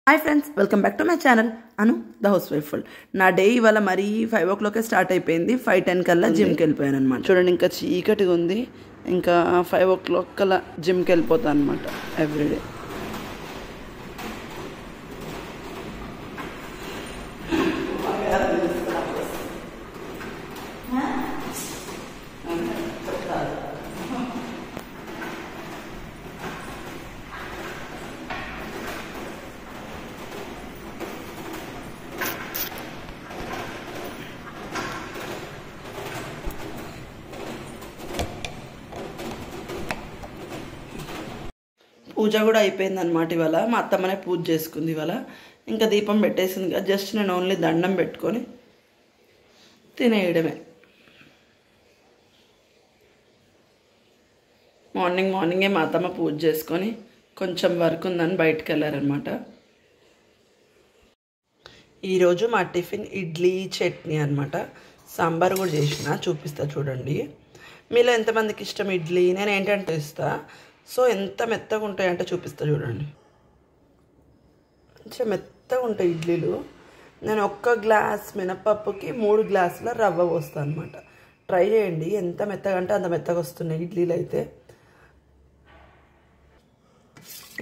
Hi friends, welcome back to my channel Anu the house wifeful. నా day ఇవాళ మరీ 5 o'clock start అయిపోయింది. 5:10 కల్లా జిమ్కి వెళ్ళిపోయాను అనమాట. చూడండి, ఇంకా చీకటిగా ఉంది. ఇంకా 5 o'clock కల్లా జిమ్కి వెళ్ళిపోతాను అనమాట ఎవ్రీడే. పూజ కూడా అయిపోయింది అనమాట. ఇవాళ మా అత్తమ్మనే పూజ చేసుకుంది. ఇవాళ ఇంకా దీపం పెట్టేసింది కదా, జస్ట్ నేను ఓన్లీ దండం పెట్టుకొని తినేయడమే. మార్నింగే మా అత్తమ్మ పూజ చేసుకొని కొంచెం వర్క్ ఉందని బయటకు వెళ్ళారనమాట. ఈరోజు మా టిఫిన్ ఇడ్లీ చట్నీ అనమాట. సాంబార్ కూడా చేసిన, చూపిస్తా చూడండి. మీలో ఎంతమందికి ఇష్టం ఇడ్లీ? నేను ఏంటంటే ఇస్తా. సో ఎంత మెత్తగా ఉంటాయంటే చూపిస్తా చూడండి. మంచిగా మెత్తగా ఉంటాయి ఇడ్లీలు. నేను 1 గ్లాస్ మినపప్పుకి 3 గ్లాసుల రవ్వ పోస్తాను అనమాట. ట్రై చేయండి, ఎంత మెత్తగా అంటే అంత మెత్తగా వస్తున్నాయి ఇడ్లీలు అయితే.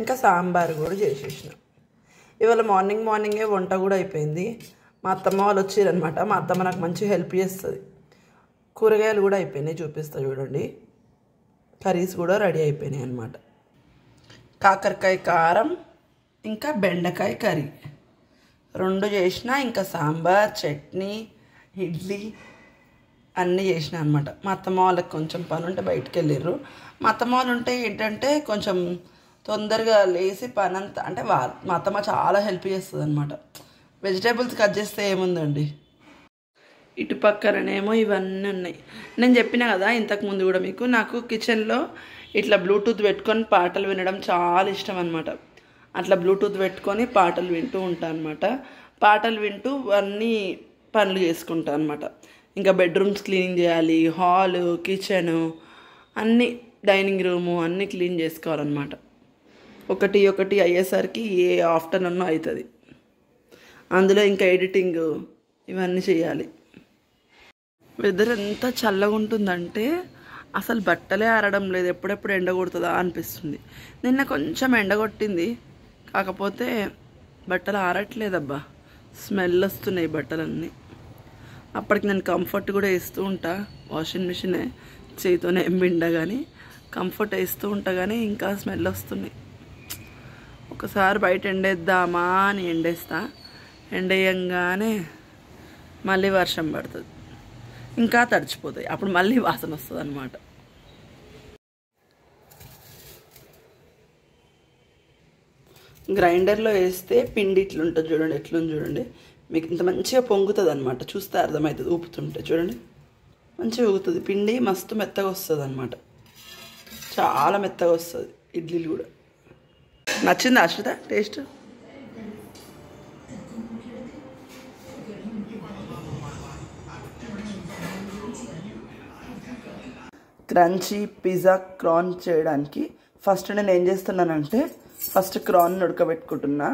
ఇంకా సాంబార్ కూడా చేసేసిన. ఇవాళ మార్నింగే వంట కూడా అయిపోయింది. మా అత్తమ్మ వాళ్ళు వచ్చారనమాట. మా అత్తమ్మ నాకు మంచి హెల్ప్ చేస్తుంది. కూరగాయలు కూడా అయిపోయినాయి, చూపిస్తా చూడండి. కర్రీస్ కూడా రెడీ అయిపోయినాయి అన్నమాట. కాకరకాయ కారం ఇంకా బెండకాయ కర్రీ 2 చేసిన. ఇంకా సాంబార్, చట్నీ, ఇడ్లీ అన్నీ చేసిన అనమాట. మా అత్తమ్మ వాళ్ళకి కొంచెం పని ఉంటే బయటకు వెళ్ళారు. మా అత్తమ్మ వాళ్ళు ఉంటే ఏంటంటే కొంచెం తొందరగా లేచి పని అంతా అంటే మా అత్తమ్మ చాలా హెల్ప్ చేస్తుంది అనమాట. వెజిటేబుల్స్ కట్ చేస్తే ఏముందండి, ఇటు పక్కననేమో ఇవన్నీ ఉన్నాయి. నేను చెప్పిన కదా ఇంతకుముందు కూడా మీకు, నాకు కిచెన్లో ఇట్లా బ్లూటూత్ పెట్టుకొని పాటలు వినడం చాలా ఇష్టం అనమాట. అట్లా బ్లూటూత్ పెట్టుకొని పాటలు వింటూ ఉంటాను అనమాట. పాటలు వింటూ అన్నీ పనులు చేసుకుంటాను అనమాట. ఇంకా బెడ్రూమ్స్ క్లీనింగ్ చేయాలి, హాలు, కిచెను అన్నీ, డైనింగ్ రూము అన్నీ క్లీన్ చేసుకోవాలన్నమాట. ఒకటి అయ్యేసరికి ఏ ఆఫ్టర్నూన్ అవుతుంది. అందులో ఇంకా ఎడిటింగ్ ఇవన్నీ చేయాలి. వెదర్ ఎంత చల్లగా ఉంటుందంటే అసలు బట్టలే ఆరడం లేదు. ఎప్పుడెప్పుడు ఎండ కొడుతుందా అనిపిస్తుంది. నిన్న కొంచెం ఎండ కొట్టింది, కాకపోతే బట్టలు ఆరట్లేదబ్బా. స్మెల్ వస్తున్నాయి బట్టలన్నీ. అప్పటికి నేను కంఫర్ట్ కూడా వేస్తూ ఉంటా. వాషింగ్ మిషనే, చేతితోనే ఎంబిండా కానీ కంఫర్ట్ వేస్తూ ఉంటా, కానీ ఇంకా స్మెల్ వస్తున్నాయి. ఒకసారి బయట ఎండేద్దామా అని ఎండేస్తా. ఎండేయంగానే మళ్ళీ వర్షం పడుతుంది, ఇంకా తడిచిపోతాయి. అప్పుడు మళ్ళీ వాసన వస్తుంది అనమాట. గ్రైండర్లో వేస్తే పిండి ఇట్లుంటుంది చూడండి, ఎట్లుంది చూడండి. మీకు ఇంత మంచిగా పొంగుతుంది అనమాట. చూస్తే అర్థమవుతుంది, ఊపుతుంటే చూడండి మంచిగా ఊగుతుంది పిండి. మస్తు మెత్తగా వస్తుంది అనమాట, చాలా మెత్తగా వస్తుంది ఇడ్లీలు కూడా. నచ్చింది ఆశ్రిత టేస్ట్? క్రంచీ పిజ్జా క్రాన్ చేయడానికి ఫస్ట్ నేను ఏం చేస్తున్నానంటే, ఫస్ట్ క్రాన్ ఉడకబెట్టుకుంటున్నా.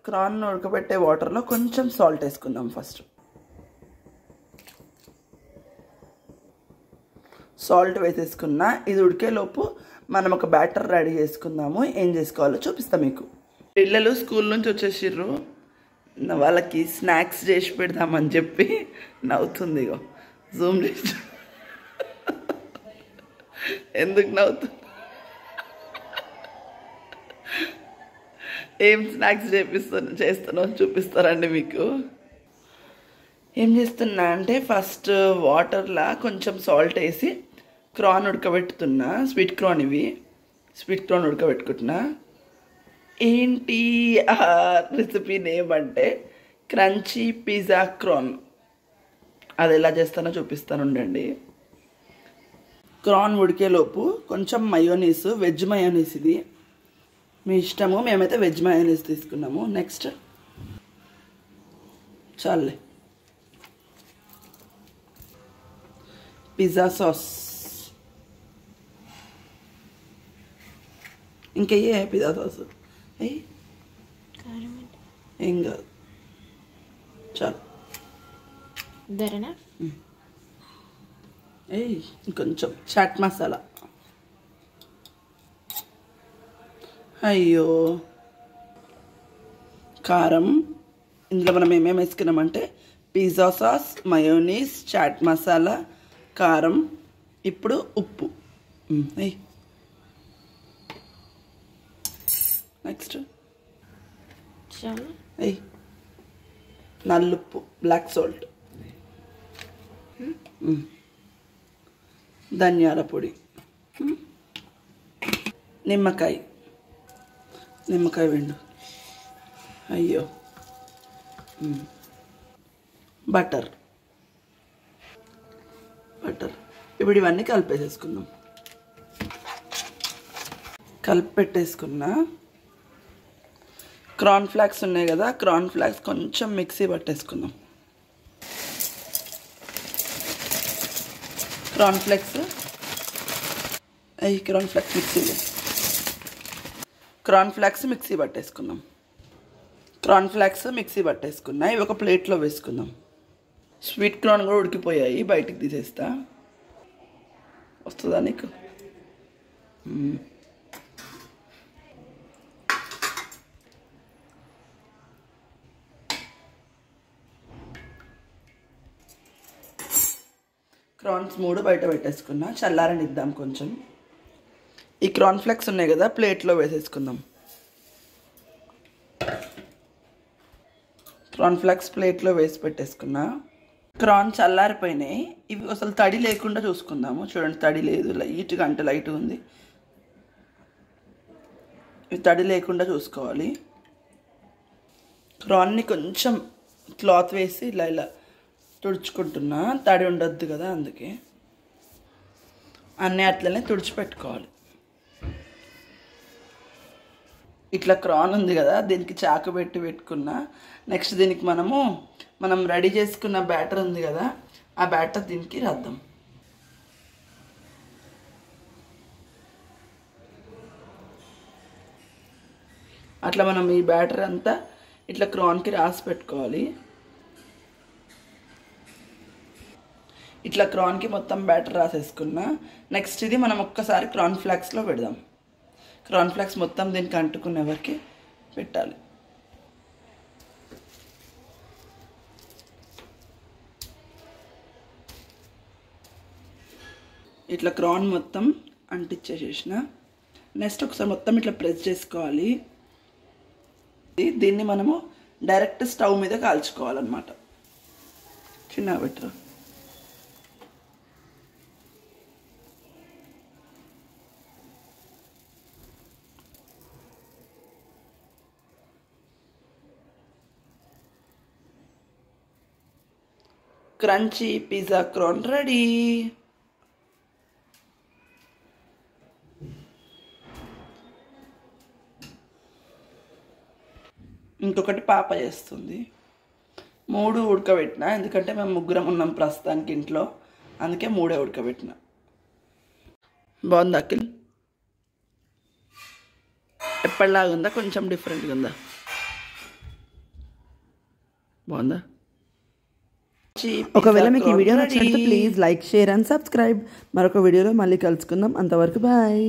క్రాన్ ఉడకబెట్టే వాటర్లో కొంచెం సాల్ట్ వేసుకుందాం. ఫస్ట్ సాల్ట్ వేసేసుకున్నా. ఇది ఉడికేలోపు మనం ఒక బ్యాటర్ రెడీ చేసుకుందాము. ఏం చేసుకోవాలో చూపిస్తాం మీకు. పిల్లలు స్కూల్ నుంచి వచ్చేసిర్రు, వాళ్ళకి స్నాక్స్ చేసి పెడదామని చెప్పి నవ్వుతుంది. ఇగో జూమ్ చేసి ఎందుకు నవ్వుతుంది? ఏం స్నాక్స్ చేస్తానో చూపిస్తారండి మీకు. ఏం చేస్తున్నా అంటే, ఫస్ట్ వాటర్లా కొంచెం సాల్ట్ వేసి క్రాన్ ఉడకబెట్టుతున్నా. స్వీట్ కార్న్ ఇవి, స్వీట్ కార్న్ ఉడకబెట్టుకుంటున్నా. ఏంటి ఆ రెసిపీ నేమ్ అంటే క్రంచీ పిజ్జా క్రాన్. అది ఎలా చేస్తానో చూపిస్తాను ఉండండి. క్రాన్ ఉడికేలోపు కొంచెం మయోనీస్, వెజ్ మయోనీస్, ఇది మీ ఇష్టము. మేమైతే వెజ్ మయోనీస్ తీసుకున్నాము. నెక్స్ట్ చాలే పిజ్జా సాస్, ఇంకా ఏ పిజ్జా సాస్ ఏం కాదు, చాలు. దరేనా ఇంకొంచెం చాట్ మసాలా. అయ్యో, కారం. ఇందులో మనం ఏమేమి వేసుకున్నామంటే pizza sauce, mayonnaise, chaat masala, కారం. ఇప్పుడు ఉప్పు. నెక్స్ట్ నల్లుప్పు, బ్లాక్ సాల్ట్, ధనియాల పొడి, నిమ్మకాయ వెండు. అయ్యో, బటర్. ఇప్పుడు ఇవన్నీ కలిపేసేసుకుందాం. కలిపి పెట్టేసుకున్నా. కార్న్ ఫ్లాక్స్ ఉన్నాయి కదా, కార్న్ ఫ్లాక్స్ కొంచెం మిక్సీ పట్టేసుకుందాం. కార్న్ ఫ్లాక్స్ మిక్సీ పట్టేసుకుందాం. కార్న్ ఫ్లాక్స్ మిక్సీ పట్టేసుకున్నా. ఇవి ఒక ప్లేట్లో వేసుకుందాం. స్వీట్ కార్న్ కూడా ఉడికిపోయాయి, బయటికి తీసేస్తా. వస్తుందా నీకు? కార్న్స్ 3 బయట పెట్టేసుకున్నా, చల్లారనిద్దాం కొంచెం. ఈ కార్న్ ఫ్లేక్స్ ఉన్నాయి కదా, ప్లేట్లో వేసేసుకుందాం. కార్న్ ఫ్లేక్స్ ప్లేట్లో వేసి పెట్టేసుకున్నా. కార్న్ చల్లారిపోయినాయి. ఇవి అసలు తడి లేకుండా చూసుకుందాము. చూడండి, తడి లేదు, లైట్గా అంటే లైట్గా ఉంది. ఇవి తడి లేకుండా చూసుకోవాలి. కార్న్ని కొంచెం క్లాత్ వేసి ఇలా తుడుచుకుంటున్నా, తడి ఉండొద్దు కదా, అందుకే అన్నీ అట్లనే తుడిచిపెట్టుకోవాలి. ఇట్లా కార్న్ ఉంది కదా, దీనికి చాకు పెట్టుకున్నా. నెక్స్ట్ దీనికి మనం రెడీ చేసుకున్న బ్యాటర్ ఉంది కదా, ఆ బ్యాటర్ దీనికి రాద్దాం. అట్లా మనం ఈ బ్యాటర్ అంతా ఇట్లా కార్న్కి రాసి పెట్టుకోవాలి. ఇట్లా కార్న్కి మొత్తం బ్యాటర్ రాసేసుకున్నా. నెక్స్ట్ ఇది మనం ఒక్కసారి కార్న్ ఫ్లాక్స్లో పెడదాం. కార్న్ ఫ్లాక్స్ మొత్తం దీనికి అంటుకునే వరకు పెట్టాలి. ఇట్లా కార్న్ మొత్తం అంటించేసేసిన. నెక్స్ట్ ఒకసారి మొత్తం ఇట్లా ప్రెస్ చేసుకోవాలి. దీన్ని మనము డైరెక్ట్ స్టవ్ మీద కాల్చుకోవాలన్నమాట. చిన్నగా పెట్టరు. Crunchy pizza corn ready. ఇంకొకటి పాప చేస్తుంది. 3 ఉడకబెట్టిన, ఎందుకంటే మేము 3 ఉన్నాం ప్రస్తుతానికి ఇంట్లో, అందుకే 3 ఉడకబెట్టిన. బాగుందా అఖిల్? ఎప్పటిలాగా ఉందా? కొంచెం డిఫరెంట్గా ఉందా? బాగుందా? ఒకవేళ మీకు ఈ వీడియో నచ్చినట్లయితే please like, share and subscribe. మరొక వీడియోలో మళ్ళీ కలుసుకుందాం. అంతవరకు బాయ్.